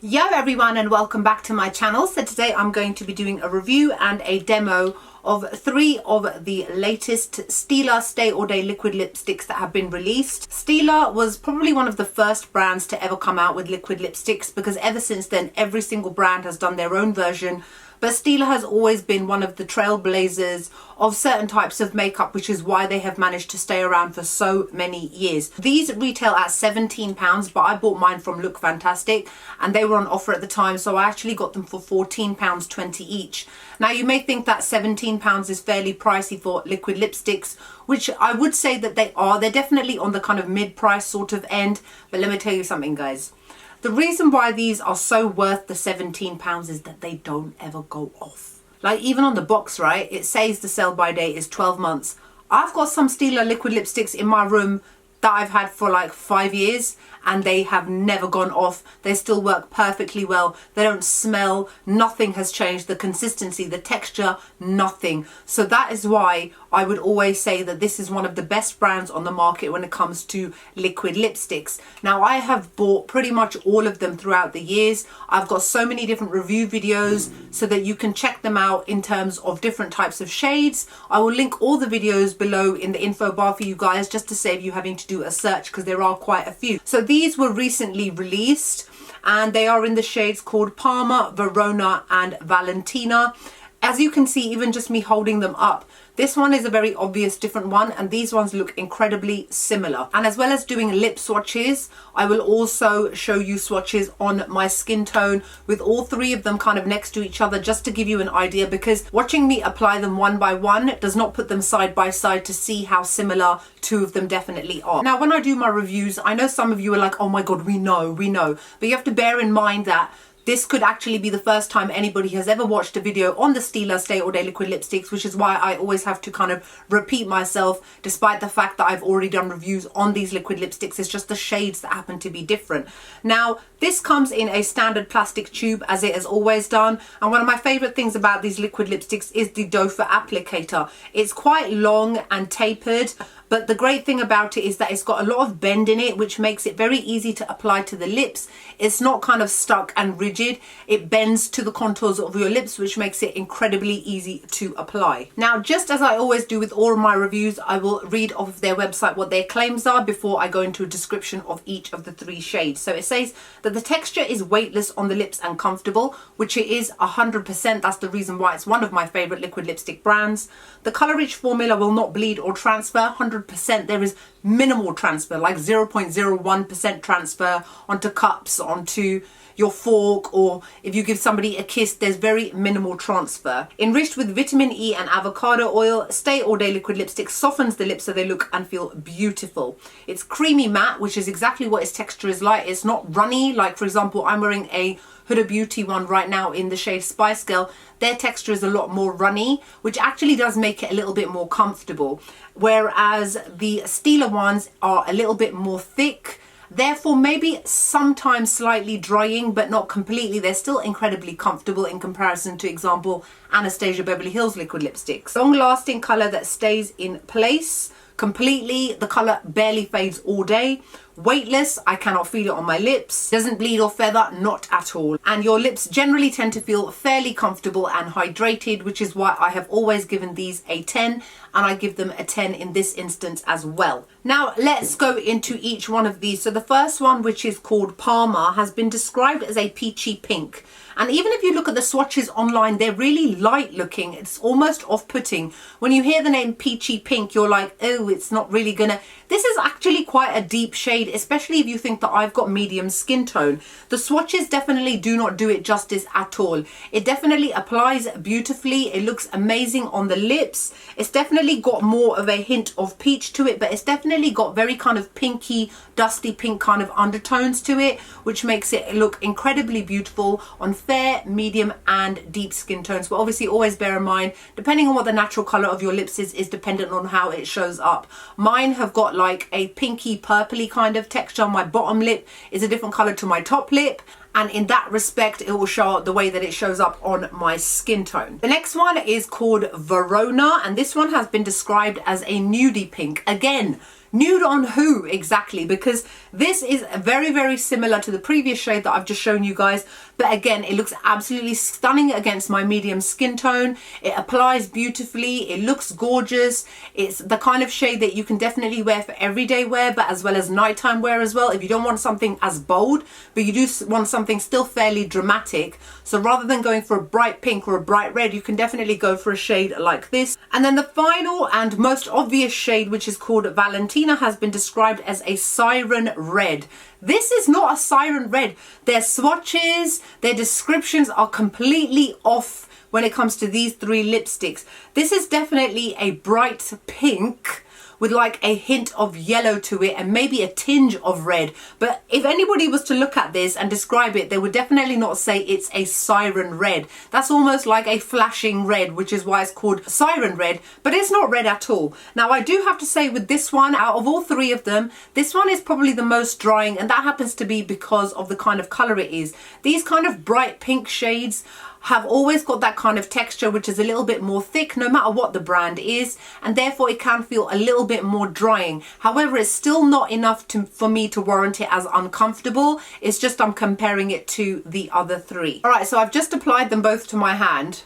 Yo everyone, and welcome back to my channel. So today I'm going to be doing a review and a demo of 3 of the latest Stila Stay All Day liquid lipsticks that have been released. Stila was probably one of the first brands to ever come out with liquid lipsticks, because ever since then every single brand has done their own version. But Stila has always been one of the trailblazers of certain types of makeup, which is why they have managed to stay around for so many years. These retail at £17, but I bought mine from Look Fantastic and they were on offer at the time, so I actually got them for £14.20 each. Now you may think that £17 is fairly pricey for liquid lipsticks, which I would say that they are. They're definitely on the kind of mid-price sort of end, but let me tell you something, guys. The reason why these are so worth the £17 is that they don't ever go off. Like, even on the box, right, it says the sell by date is 12 months. I've got some Stila liquid lipsticks in my room that I've had for like 5 years and they have never gone off. They still work perfectly well. They don't smell. Nothing has changed. The consistency, the texture, nothing. So that is why I would always say that this is one of the best brands on the market when it comes to liquid lipsticks. Now, I have bought pretty much all of them throughout the years. I've got so many different review videos so that you can check them out in terms of different types of shades. I will link all the videos below in the info bar for you guys, just to save you having to do a search, because there are quite a few. So these were recently released and they are in the shades called Parma, Verona and Valentina. As you can see, even just me holding them up, this one is a very obvious different one, and these ones look incredibly similar. And as well as doing lip swatches, I will also show you swatches on my skin tone with all 3 of them kind of next to each other, just to give you an idea, because watching me apply them one by one does not put them side by side to see how similar 2 of them definitely are. Now, when I do my reviews, I know some of you are like, oh my god, we know, but you have to bear in mind that this could actually be the first time anybody has ever watched a video on the Stila Stay All Day liquid lipsticks, which is why I always have to kind of repeat myself, despite the fact that I've already done reviews on these liquid lipsticks. It's just the shades that happen to be different. Now, this comes in a standard plastic tube, as it has always done. And one of my favorite things about these liquid lipsticks is the doe foot applicator. It's quite long and tapered, but the great thing about it is that it's got a lot of bend in it, which makes it very easy to apply to the lips. It's not kind of stuck and rigid. It bends to the contours of your lips, which makes it incredibly easy to apply. Now, just as I always do with all of my reviews, I will read off of their website what their claims are before I go into a description of each of the 3 shades. So it says that the texture is weightless on the lips and comfortable, which it is 100%. That's the reason why it's one of my favorite liquid lipstick brands. The color-rich formula will not bleed or transfer. 100%. There is minimal transfer, like 0.01% transfer onto cups, onto your fork, or if you give somebody a kiss, there's very minimal transfer. Enriched with vitamin E and avocado oil, Stay All Day liquid lipstick softens the lips so they look and feel beautiful. It's creamy matte, which is exactly what its texture is like. It's not runny, like for example, I'm wearing a Huda Beauty one right now in the shade Spice Girl. Their texture is a lot more runny, which actually does make it a little bit more comfortable. Whereas the Stila ones are a little bit more thick, therefore maybe sometimes slightly drying, but not completely. They're still incredibly comfortable in comparison to, example, Anastasia Beverly Hills liquid lipsticks. Long lasting color that stays in place completely. The color barely fades all day. Weightless, I cannot feel it on my lips. Doesn't bleed or feather, not at all. And your lips generally tend to feel fairly comfortable and hydrated, which is why I have always given these a 10, and I give them a 10 in this instance as well. Now, let's go into each one of these. So the first one, which is called Parma, has been described as a peachy pink. And even if you look at the swatches online, they're really light looking. It's almost off-putting. When you hear the name peachy pink, you're like, oh, it's not really gonna... This is actually quite a deep shade, especially if you think that I've got medium skin tone. The swatches definitely do not do it justice at all. It definitely applies beautifully. It looks amazing on the lips. It's definitely got more of a hint of peach to it, but it's definitely got very kind of pinky, dusty pink kind of undertones to it, which makes it look incredibly beautiful on fair, medium and deep skin tones. But obviously always bear in mind, depending on what the natural color of your lips is dependent on how it shows up. Mine have got like a pinky purpley kind of texture. My bottom lip is a different color to my top lip, and in that respect it will show up the way that it shows up on my skin tone. The next one is called Verona, and this one has been described as a nudie pink. Again, nude on who exactly? Because This is very, very similar to the previous shade that I've just shown you guys, but again, it looks absolutely stunning against my medium skin tone. It applies beautifully, it looks gorgeous. It's the kind of shade that you can definitely wear for everyday wear, but as well as nighttime wear as well, if you don't want something as bold, but you do want something still fairly dramatic. So rather than going for a bright pink or a bright red, you can definitely go for a shade like this. And then the final and most obvious shade, which is called Valentina, has been described as a siren red. This is not a siren red. Their swatches, their descriptions are completely off when it comes to these three lipsticks. This is definitely a bright pink with like a hint of yellow to it and maybe a tinge of red. But if anybody was to look at this and describe it, they would definitely not say it's a siren red. That's almost like a flashing red, which is why it's called siren red, but it's not red at all. Now, I do have to say with this one, out of all three of them, this one is probably the most drying, and that happens to be because of the kind of color it is. These kind of bright pink shades have always got that kind of texture which is a little bit more thick no matter what the brand is, and therefore it can feel a little bit more drying. However, it's still not enough for me to warrant it as uncomfortable. It's just I'm comparing it to the other three. All right, so I've just applied them both to my hand,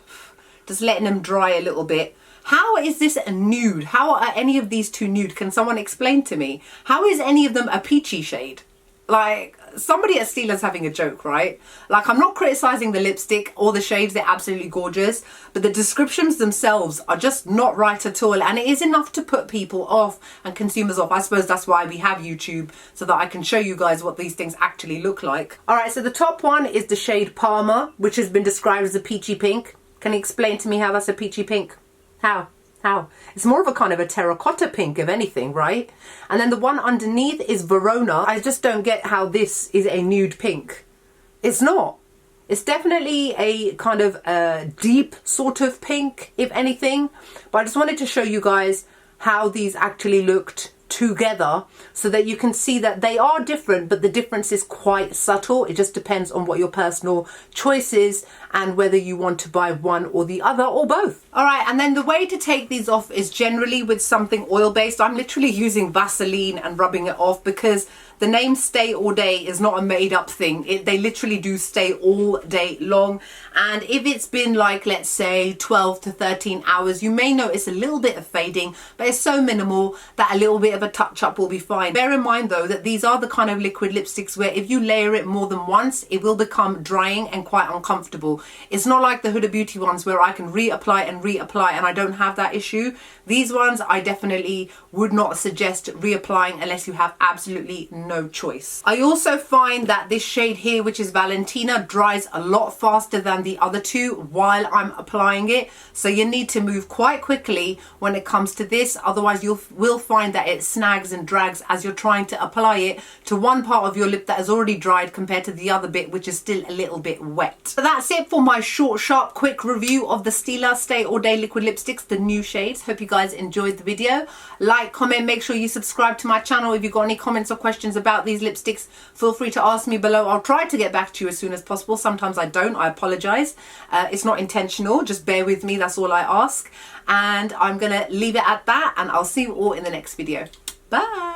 just letting them dry a little bit. How is this a nude? How are any of these two nude? Can someone explain to me? How is any of them a peachy shade? Like, somebody at Stila's having a joke, right? Like, I'm not criticizing the lipstick or the shades, they're absolutely gorgeous, but the descriptions themselves are just not right at all, and it is enough to put people off and consumers off. I suppose that's why we have YouTube, so that I can show you guys what these things actually look like. All right, so the top one is the shade Parma, which has been described as a peachy pink. Can you explain to me how that's a peachy pink? How? It's more of a kind of a terracotta pink, if anything, right? And then the one underneath is Verona. I just don't get how this is a nude pink. It's not. It's definitely a kind of deep sort of pink, if anything. But I just wanted to show you guys how these actually looked together so that you can see that they are different, but the difference is quite subtle. It just depends on what your personal choice is and whether you want to buy one or the other or both. All right, and then the way to take these off is generally with something oil-based. I'm literally using Vaseline and rubbing it off because the name Stay All Day is not a made-up thing. They literally do stay all day long. And if it's been like, let's say 12 to 13 hours, you may notice a little bit of fading, but it's so minimal that a little bit of a touch-up will be fine. Bear in mind though that these are the kind of liquid lipsticks where if you layer it more than once, it will become drying and quite uncomfortable. It's not like the Huda Beauty ones where I can reapply and I don't have that issue. These ones I definitely would not suggest reapplying unless you have absolutely no choice. I also find that this shade here, which is Valentina, dries a lot faster than the other two while I'm applying it. So you need to move quite quickly when it comes to this. Otherwise you will find that it snags and drags as you're trying to apply it to one part of your lip that has already dried compared to the other bit, which is still a little bit wet. So that's it for my short, sharp, quick review of the Stila Stay All Day liquid lipsticks, the new shades. Hope you guys enjoyed the video. Like, comment, make sure you subscribe to my channel. If you've got any comments or questions about these lipsticks, feel free to ask me below. I'll try to get back to you as soon as possible. Sometimes I don't. I apologize. It's not intentional. Just bear with me. That's all I ask. And I'm going to leave it at that, and I'll see you all in the next video. Bye.